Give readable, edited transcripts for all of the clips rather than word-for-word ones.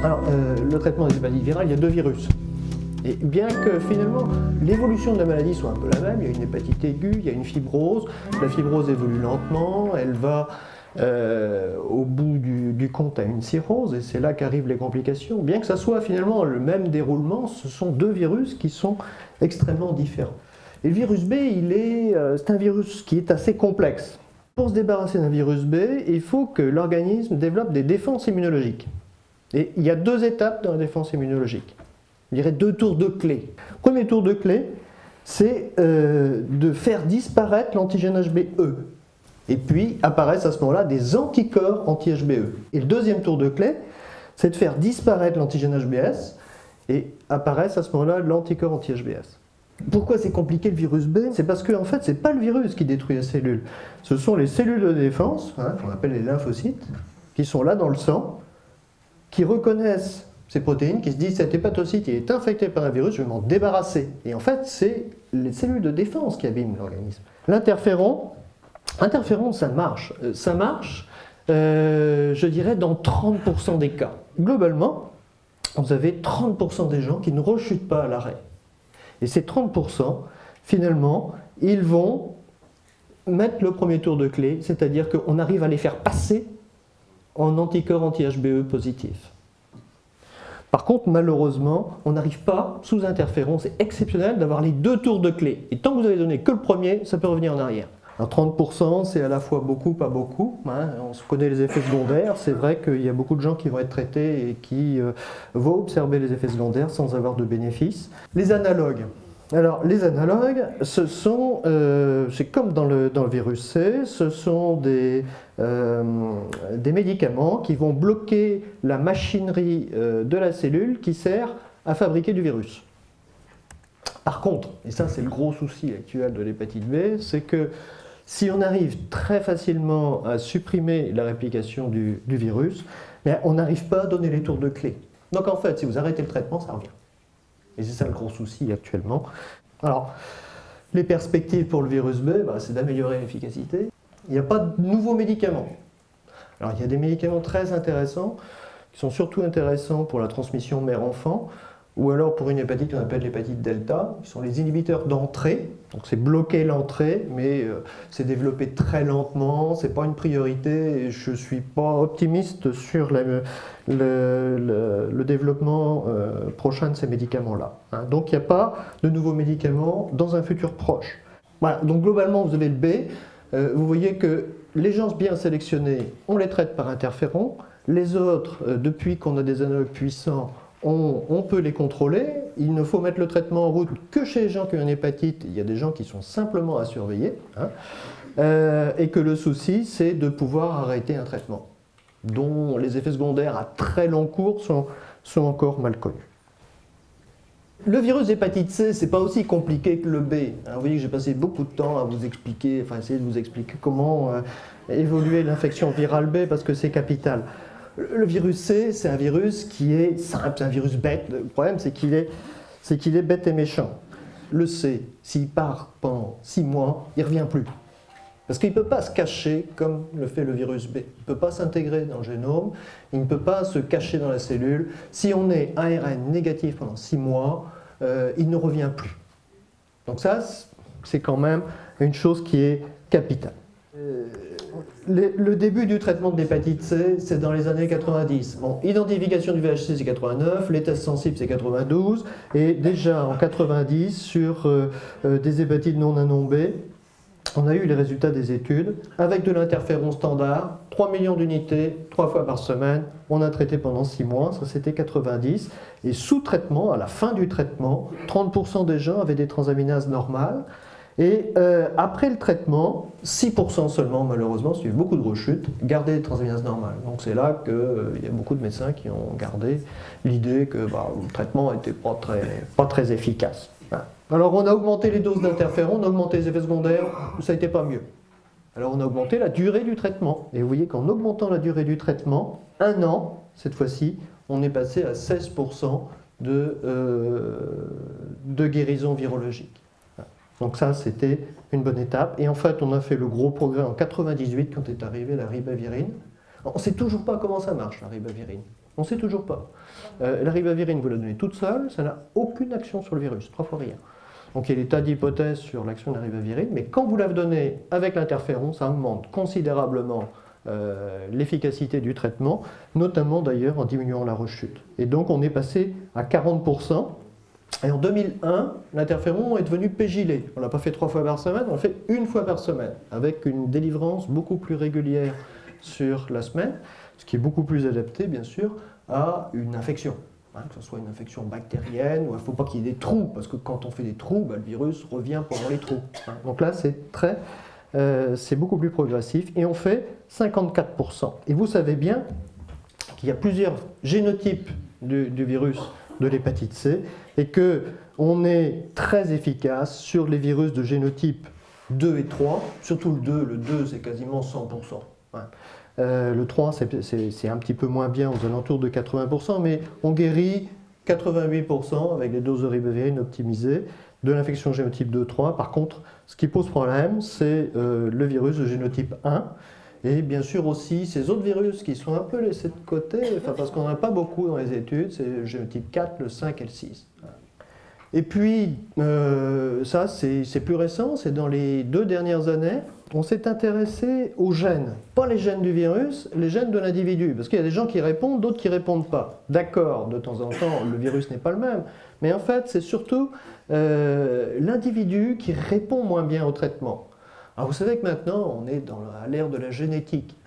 Alors, le traitement des hépatites virales, il y a deux virus. Et bien que finalement l'évolution de la maladie soit un peu la même, il y a une hépatite aiguë, il y a une fibrose, la fibrose évolue lentement, elle va au bout du compte à une cirrhose, et c'est là qu'arrivent les complications. Bien que ça soit finalement le même déroulement, ce sont deux virus qui sont extrêmement différents. Et le virus B, c'est un virus qui est assez complexe. Pour se débarrasser d'un virus B, il faut que l'organisme développe des défenses immunologiques. Et il y a deux étapes dans la défense immunologique. Je dirais deux tours de clé. Premier tour de clé, c'est de faire disparaître l'antigène HBe. Et puis apparaissent à ce moment-là des anticorps anti-HBe. Et le deuxième tour de clé, c'est de faire disparaître l'antigène HBs et apparaissent à ce moment-là l'anticorps anti-HBs. Pourquoi c'est compliqué le virus B? C'est parce que en fait, ce n'est pas le virus qui détruit la cellule. Ce sont les cellules de défense, qu'on appelle les lymphocytes, qui sont là dans le sang, qui reconnaissent ces protéines, qui se disent cet hépatocyte il est infecté par un virus, je vais m'en débarrasser. Et en fait, c'est les cellules de défense qui abîment l'organisme. L'interféron, ça marche. Ça marche, je dirais, dans 30% des cas. Globalement, vous avez 30% des gens qui ne rechutent pas à l'arrêt. Et ces 30%, finalement, ils vont mettre le premier tour de clé, c'est-à-dire qu'on arrive à les faire passer en anticorps anti-HBe positifs. Par contre, malheureusement, on n'arrive pas, sous interféron, c'est exceptionnel d'avoir les deux tours de clé. Et tant que vous avez donné que le premier, ça peut revenir en arrière. Alors 30%, c'est à la fois beaucoup, pas beaucoup. On se connaît les effets secondaires. C'est vrai qu'il y a beaucoup de gens qui vont être traités et qui vont observer les effets secondaires sans avoir de bénéfices. Les analogues. Alors, les analogues, c'est comme dans le virus C, ce sont des médicaments qui vont bloquer la machinerie de la cellule qui sert à fabriquer du virus. Par contre, et ça c'est le gros souci actuel de l'hépatite B, c'est que si on arrive très facilement à supprimer la réplication du virus, on n'arrive pas à donner les tours de clé. Donc en fait, si vous arrêtez le traitement, ça revient. Et c'est ça le gros souci actuellement. Alors, les perspectives pour le virus B, c'est d'améliorer l'efficacité. Il n'y a pas de nouveaux médicaments. Alors, il y a des médicaments très intéressants, qui sont surtout intéressants pour la transmission mère-enfant, ou alors pour une hépatite qu'on appelle l'hépatite delta, qui sont les inhibiteurs d'entrée. Donc c'est bloquer l'entrée, mais c'est développé très lentement, c'est pas une priorité, et je suis pas optimiste sur le développement prochain de ces médicaments-là. Donc il n'y a pas de nouveaux médicaments dans un futur proche. Voilà, donc globalement vous avez le B, vous voyez que les gens bien sélectionnés, on les traite par interféron, les autres, depuis qu'on a des analogues puissants, on peut les contrôler, il ne faut mettre le traitement en route que chez les gens qui ont une hépatite, il y a des gens qui sont simplement à surveiller, et que le souci c'est de pouvoir arrêter un traitement, dont les effets secondaires à très long cours sont encore mal connus. Le virus d'hépatite C, c'est pas aussi compliqué que le B. Vous voyez que j'ai passé beaucoup de temps à vous expliquer, essayer de vous expliquer comment évoluer l'infection virale B, parce que c'est capital. Le virus C, c'est un virus qui est simple, c'est un virus bête. Le problème, c'est qu'il est bête et méchant. Le C, s'il part pendant 6 mois, il ne revient plus. Parce qu'il ne peut pas se cacher comme le fait le virus B. Il ne peut pas s'intégrer dans le génome, il ne peut pas se cacher dans la cellule. Si on est ARN négatif pendant 6 mois, il ne revient plus. Donc ça, c'est quand même une chose qui est capitale. Le début du traitement de l'hépatite C, c'est dans les années 90. Bon, identification du VHC, c'est 89, les tests sensibles, c'est 92, et déjà en 90, sur des hépatites non B, on a eu les résultats des études, avec de l'interféron standard, 3 millions d'unités, 3 fois par semaine, on a traité pendant 6 mois, ça c'était 90, et sous traitement, à la fin du traitement, 30% des gens avaient des transaminases normales, et après le traitement, 6% seulement, malheureusement, suivent beaucoup de rechutes, gardaient les transaminases normales. Donc c'est là qu'il y a beaucoup de médecins qui ont gardé l'idée que le traitement n'était pas très efficace. Alors on a augmenté les doses d'interféron, on a augmenté les effets secondaires, ça n'était pas mieux. Alors on a augmenté la durée du traitement. Et vous voyez qu'en augmentant la durée du traitement, 1 an, cette fois-ci, on est passé à 16% de guérison virologique. Donc ça, c'était une bonne étape. Et en fait, on a fait le gros progrès en 98 quand est arrivée la ribavirine. On ne sait toujours pas comment ça marche, la ribavirine. On ne sait toujours pas. La ribavirine, vous la donnez toute seule, ça n'a aucune action sur le virus, 3 fois rien. Donc il y a des tas d'hypothèses sur l'action de la ribavirine, mais quand vous la donnez avec l'interféron, ça augmente considérablement l'efficacité du traitement, notamment d'ailleurs en diminuant la rechute. Et donc on est passé à 40%. Et en 2001, l'interféron est devenu pégylé. On ne l'a pas fait 3 fois par semaine, on l'a fait 1 fois par semaine, avec une délivrance beaucoup plus régulière sur la semaine, ce qui est beaucoup plus adapté, bien sûr, à une infection. Que ce soit une infection bactérienne, ou il ne faut pas qu'il y ait des trous, parce que quand on fait des trous, le virus revient pendant les trous. Donc là, c'est beaucoup plus progressif, et on fait 54%. Et vous savez bien qu'il y a plusieurs génotypes du virus de l'hépatite C, et qu'on est très efficace sur les virus de génotype 2 et 3, surtout le 2 c'est quasiment 100%. Le 3 c'est un petit peu moins bien, aux alentours de 80%, mais on guérit 88% avec les doses de ribavirine optimisées de l'infection génotype 2-3. Par contre, ce qui pose problème, c'est le virus de génotype 1, et bien sûr aussi ces autres virus qui sont un peu laissés de côté, parce qu'on n'en a pas beaucoup dans les études, c'est le génotype 4, le 5 et le 6. Et puis, ça c'est plus récent, c'est dans les 2 dernières années, on s'est intéressé aux gènes. Pas les gènes du virus, les gènes de l'individu. Parce qu'il y a des gens qui répondent, d'autres qui ne répondent pas. D'accord, de temps en temps, le virus n'est pas le même. Mais en fait, c'est surtout l'individu qui répond moins bien au traitement. Alors vous savez que maintenant, on est à l'ère de la génétique.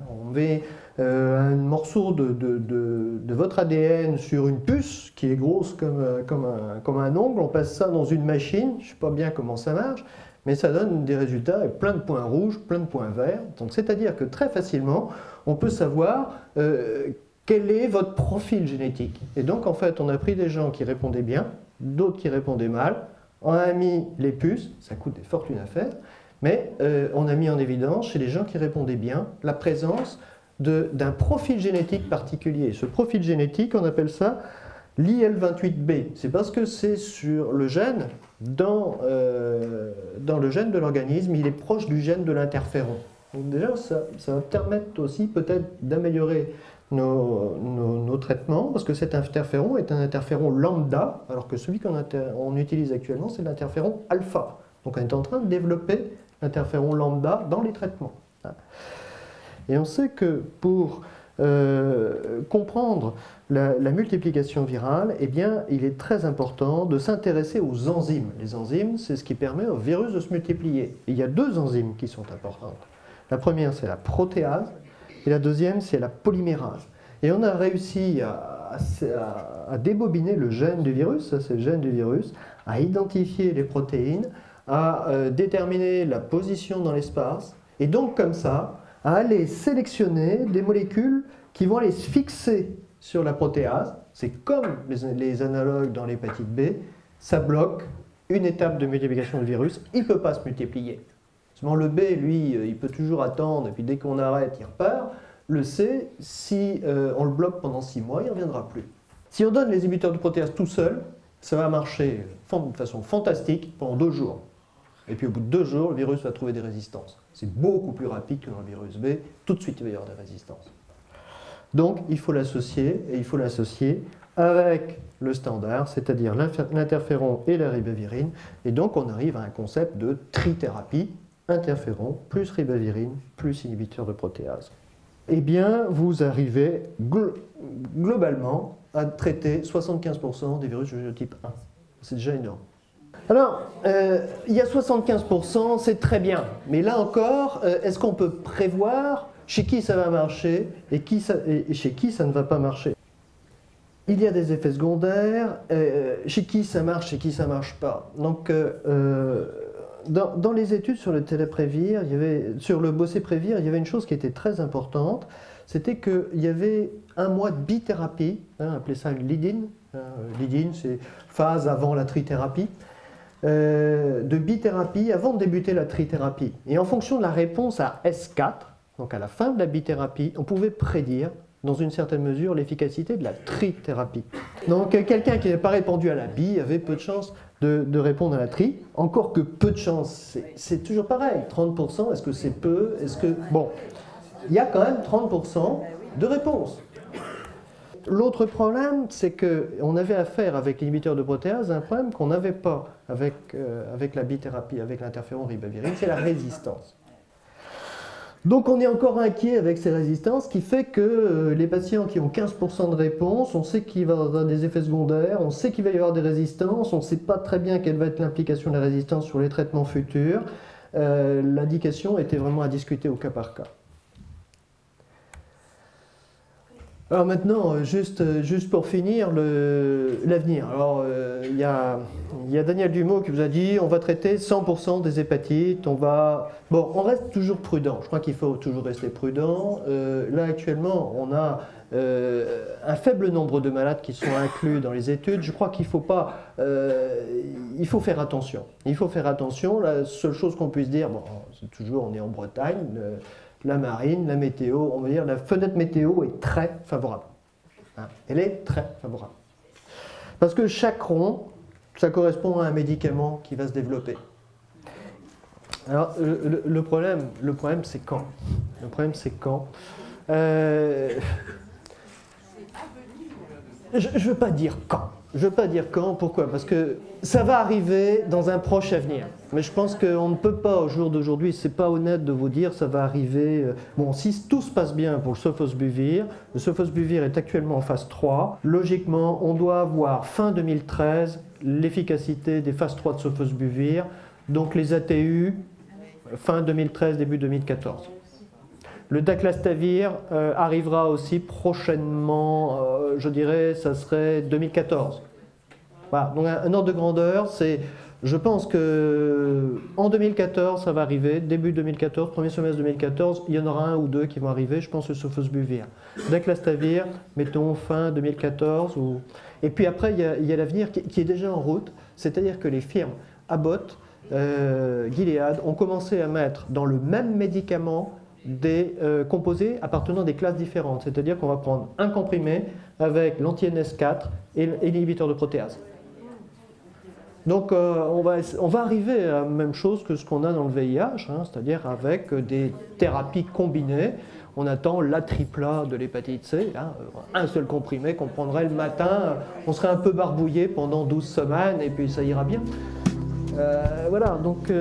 On met un morceau de votre ADN sur une puce qui est grosse comme un ongle, on passe ça dans une machine, je ne sais pas bien comment ça marche, mais ça donne des résultats avec plein de points rouges, plein de points verts. Donc c'est-à-dire que très facilement, on peut savoir quel est votre profil génétique. Et donc en fait, on a pris des gens qui répondaient bien, d'autres qui répondaient mal, on a mis les puces, ça coûte des fortunes à faire, mais on a mis en évidence chez les gens qui répondaient bien la présence d'un profil génétique particulier. Ce profil génétique, on appelle ça l'IL28B. C'est parce que c'est sur le gène, dans le gène de l'organisme, il est proche du gène de l'interféron. Donc déjà, ça va permettre aussi peut-être d'améliorer nos traitements, parce que cet interféron est un interféron lambda, alors que celui qu'on utilise actuellement, c'est l'interféron alpha. Donc on est en train de développer l'interféron lambda dans les traitements. Et on sait que pour comprendre la multiplication virale, eh bien, il est très important de s'intéresser aux enzymes. Les enzymes, c'est ce qui permet au virus de se multiplier. Et il y a 2 enzymes qui sont importantes. La première, c'est la protéase, et la deuxième, c'est la polymérase. Et on a réussi à débobiner le gène du virus, ça c'est le gène du virus, à identifier les protéines, à déterminer la position dans l'espace, et donc comme ça, à aller sélectionner des molécules qui vont aller se fixer sur la protéase. C'est comme les analogues dans l'hépatite B, ça bloque une étape de multiplication du virus, il ne peut pas se multiplier. Seulement le B, lui, il peut toujours attendre, et puis dès qu'on arrête, il repart. Le C, si on le bloque pendant 6 mois, il ne reviendra plus. Si on donne les inhibiteurs de protéase tout seul, ça va marcher de façon fantastique pendant 2 jours. Et puis au bout de 2 jours, le virus va trouver des résistances. C'est beaucoup plus rapide que dans le virus B. Tout de suite, il va y avoir des résistances. Donc, il faut l'associer, et il faut l'associer avec le standard, c'est-à-dire l'interféron et la ribavirine. Et donc, on arrive à un concept de trithérapie, interféron plus ribavirine plus inhibiteur de protéase. Eh bien, vous arrivez globalement à traiter 75% des virus de génotype 1. C'est déjà énorme. Alors, il y a 75%, c'est très bien. Mais là encore, est-ce qu'on peut prévoir chez qui ça va marcher et chez qui ça ne va pas marcher? Il y a des effets secondaires, chez qui ça marche, chez qui ça ne marche pas. Donc, dans les études sur le téléprevir, sur le bocéprévir, il y avait une chose qui était très importante, c'était qu'il y avait un mois de bithérapie, on appelait ça une lead-in. Lead-in, c'est phase avant la trithérapie. De bithérapie avant de débuter la trithérapie. Et en fonction de la réponse à S4, donc à la fin de la bithérapie, on pouvait prédire, dans une certaine mesure, l'efficacité de la trithérapie. Donc quelqu'un qui n'avait pas répondu à la bi avait peu de chances de répondre à la tri, encore que peu de chances, c'est toujours pareil, 30%, est-ce que c'est peu, est-ce que... Bon, il y a quand même 30% de réponses. L'autre problème, c'est qu'on avait affaire avec l'inhibiteur de protéase à un problème qu'on n'avait pas avec la bithérapie, avec l'interféron ribavirine, c'est la résistance. Donc on est encore inquiet avec ces résistances, ce qui fait que les patients qui ont 15% de réponse, on sait qu'il va y avoir des effets secondaires, on sait qu'il va y avoir des résistances, on ne sait pas très bien quelle va être l'implication de la résistance sur les traitements futurs. L'indication était vraiment à discuter au cas par cas. Alors maintenant, juste pour finir, l'avenir. Alors, il y a Daniel Dumeau qui vous a dit on va traiter 100% des hépatites, on reste toujours prudent. Je crois qu'il faut toujours rester prudent. Là, actuellement, on a un faible nombre de malades qui sont inclus dans les études. Je crois qu'il faut pas... il faut faire attention. Il faut faire attention. La seule chose qu'on puisse dire, bon, c'est toujours, on est en Bretagne, la marine, la météo, on va dire la fenêtre météo est très favorable. Hein, elle est très favorable. Parce que chaque rond, ça correspond à un médicament qui va se développer. Alors, le problème c'est quand. Le problème, c'est quand. Je ne veux pas dire quand. Je ne veux pas dire quand, pourquoi? Parce que ça va arriver dans un proche avenir. Mais je pense qu'on ne peut pas, au jour d'aujourd'hui, c'est pas honnête de vous dire ça va arriver. Bon, si tout se passe bien pour le sofosbuvir, le sofosbuvir est actuellement en phase 3. Logiquement, on doit avoir fin 2013 l'efficacité des phases 3 de sofosbuvir, donc les ATU fin 2013, début 2014. Le daclastavir arrivera aussi prochainement, je dirais, ça serait 2014. Voilà, donc un ordre de grandeur, c'est, je pense que en 2014, ça va arriver, début 2014, premier semestre 2014, il y en aura un ou deux qui vont arriver, je pense le sofosbuvir. Daclastavir, mettons fin 2014. Et puis après, il y a l'avenir qui est déjà en route, c'est-à-dire que les firmes Abbott, Gilead ont commencé à mettre dans le même médicament des composés appartenant à des classes différentes. C'est-à-dire qu'on va prendre un comprimé avec l'anti-NS4 et l'inhibiteur de protéase. Donc on va arriver à la même chose que ce qu'on a dans le VIH, hein, c'est-à-dire avec des thérapies combinées. On attend la tripla de l'hépatite C, hein, un seul comprimé qu'on prendrait le matin, on serait un peu barbouillé pendant 12 semaines et puis ça ira bien. Voilà, donc...